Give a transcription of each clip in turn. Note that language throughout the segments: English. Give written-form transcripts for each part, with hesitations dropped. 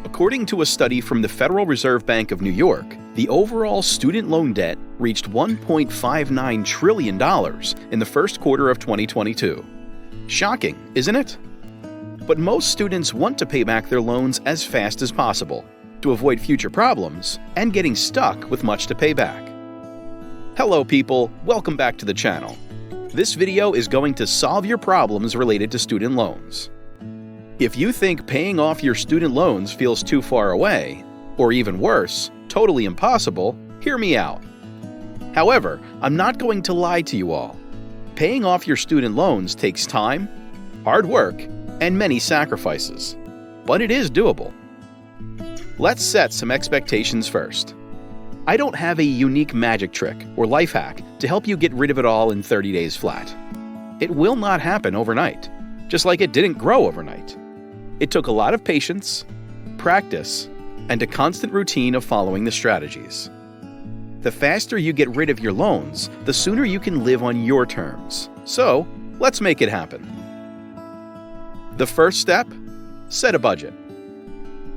According to a study from the Federal Reserve Bank of New York, the overall student loan debt reached $1.59 trillion in the first quarter of 2022. Shocking, isn't it? But most students want to pay back their loans as fast as possible to avoid future problems and getting stuck with much to pay back. Hello people, welcome back to the channel. This video is going to solve your problems related to student loans. If you think paying off your student loans feels too far away, or even worse, totally impossible, hear me out. However, I'm not going to lie to you all. Paying off your student loans takes time, hard work, and many sacrifices. But it is doable. Let's set some expectations first. I don't have a unique magic trick or life hack to help you get rid of it all in 30 days flat. It will not happen overnight, just like it didn't grow overnight. It took a lot of patience, practice, and a constant routine of following the strategies. The faster you get rid of your loans, the sooner you can live on your terms. So, let's make it happen. The first step? Set a budget.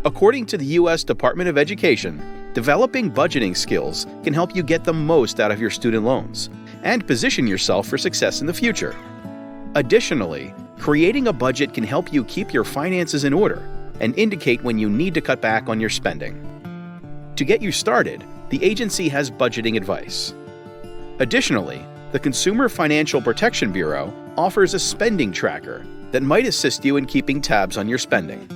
According to the U.S. Department of Education, developing budgeting skills can help you get the most out of your student loans and position yourself for success in the future. Additionally, creating a budget can help you keep your finances in order and indicate when you need to cut back on your spending. To get you started, the agency has budgeting advice. Additionally, the Consumer Financial Protection Bureau offers a spending tracker that might assist you in keeping tabs on your spending.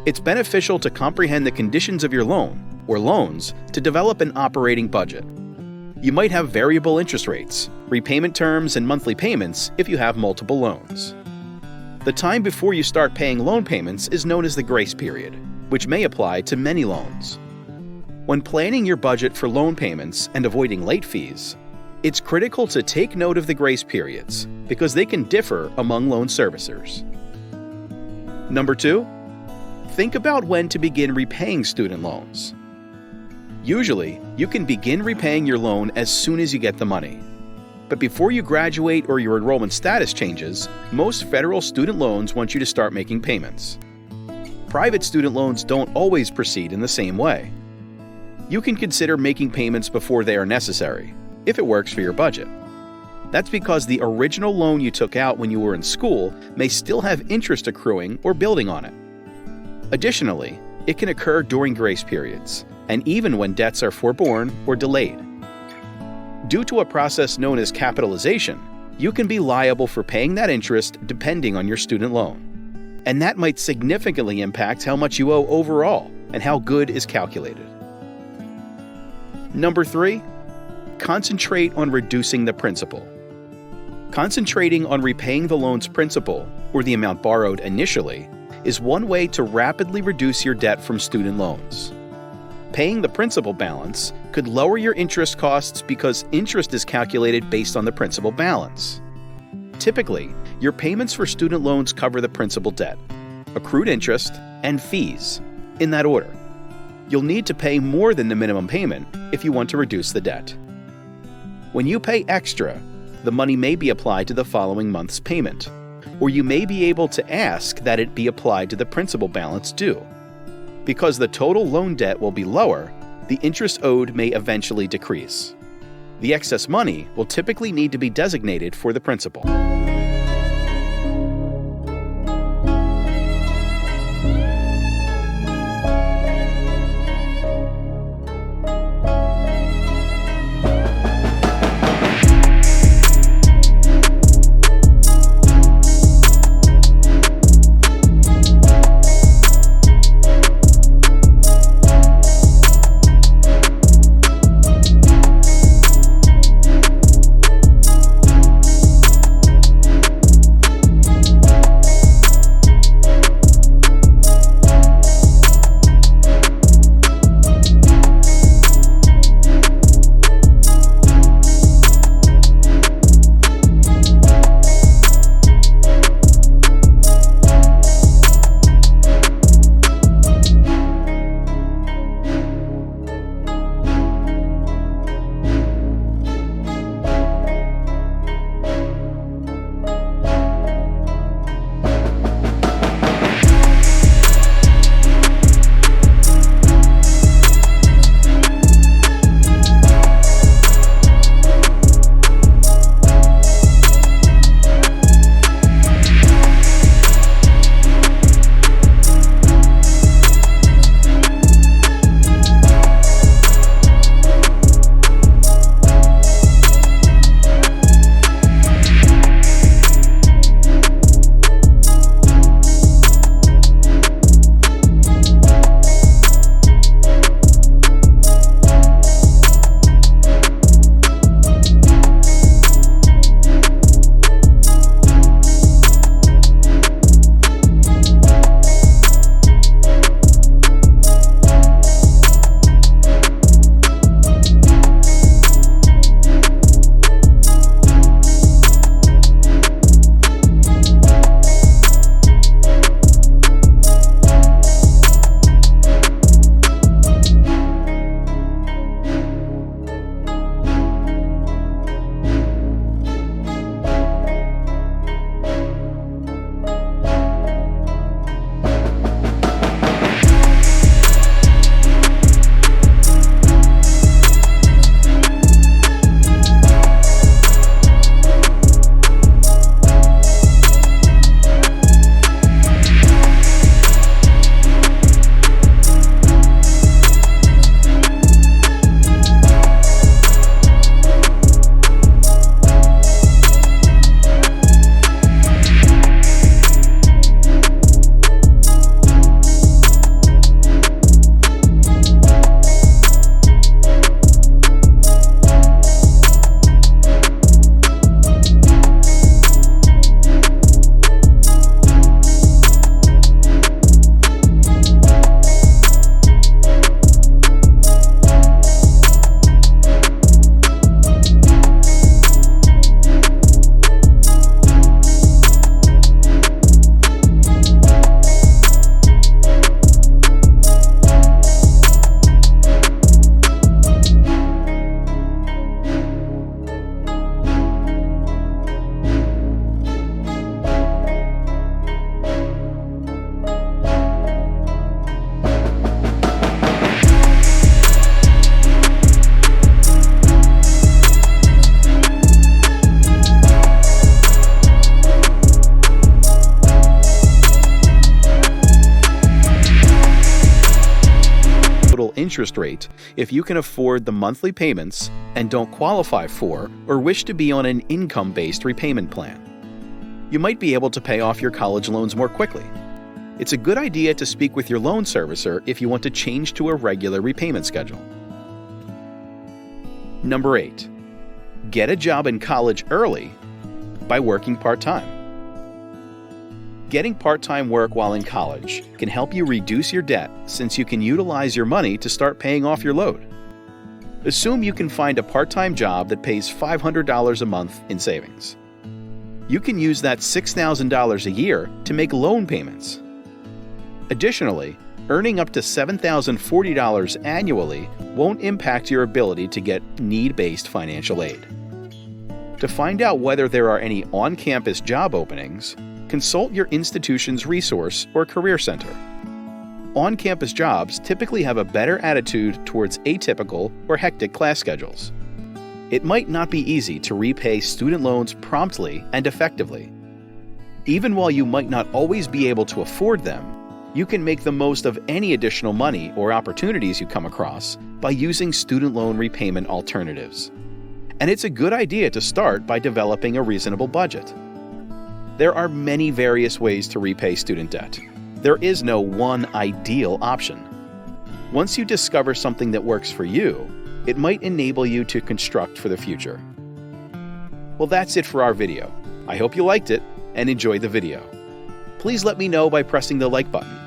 It's beneficial to comprehend the conditions of your loan or loans to develop an operating budget. You might have variable interest rates, repayment terms, and monthly payments if you have multiple loans. The time before you start paying loan payments is known as the grace period, which may apply to many loans. When planning your budget for loan payments and avoiding late fees, it's critical to take note of the grace periods because they can differ among loan servicers. Number 2, think about when to begin repaying student loans. Usually, you can begin repaying your loan as soon as you get the money. But before you graduate or your enrollment status changes, most federal student loans want you to start making payments. Private student loans don't always proceed in the same way. You can consider making payments before they are necessary, if it works for your budget. That's because the original loan you took out when you were in school may still have interest accruing or building on it. Additionally, it can occur during grace periods, and even when debts are forborne or delayed. Due to a process known as capitalization, you can be liable for paying that interest depending on your student loan. And that might significantly impact how much you owe overall and how good is calculated. Number 3, concentrate on reducing the principal. Concentrating on repaying the loan's principal, or the amount borrowed initially, is one way to rapidly reduce your debt from student loans. Paying the principal balance could lower your interest costs because interest is calculated based on the principal balance. Typically, your payments for student loans cover the principal debt, accrued interest, and fees, in that order. You'll need to pay more than the minimum payment if you want to reduce the debt. When you pay extra, the money may be applied to the following month's payment, or you may be able to ask that it be applied to the principal balance due. Because the total loan debt will be lower, the interest owed may eventually decrease. The excess money will typically need to be designated for the principal. interest rate if you can afford the monthly payments and don't qualify for or wish to be on an income-based repayment plan. You might be able to pay off your college loans more quickly. It's a good idea to speak with your loan servicer if you want to change to a regular repayment schedule. Number 8. Get a job in college early by working part-time. Getting part-time work while in college can help you reduce your debt since you can utilize your money to start paying off your load. Assume you can find a part-time job that pays $500 a month in savings. You can use that $6,000 a year to make loan payments. Additionally, earning up to $7,040 annually won't impact your ability to get need-based financial aid. To find out whether there are any on-campus job openings, consult your institution's resource or career center. On-campus jobs typically have a better attitude towards atypical or hectic class schedules. It might not be easy to repay student loans promptly and effectively. Even while you might not always be able to afford them, you can make the most of any additional money or opportunities you come across by using student loan repayment alternatives. And it's a good idea to start by developing a reasonable budget. There are many various ways to repay student debt. There is no one ideal option. Once you discover something that works for you, it might enable you to construct for the future. Well, that's it for our video. I hope you liked it and enjoyed the video. Please let me know by pressing the like button.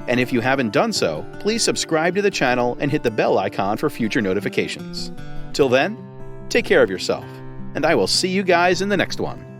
And if you haven't done so, please subscribe to the channel and hit the bell icon for future notifications. Till then, take care of yourself, and I will see you guys in the next one.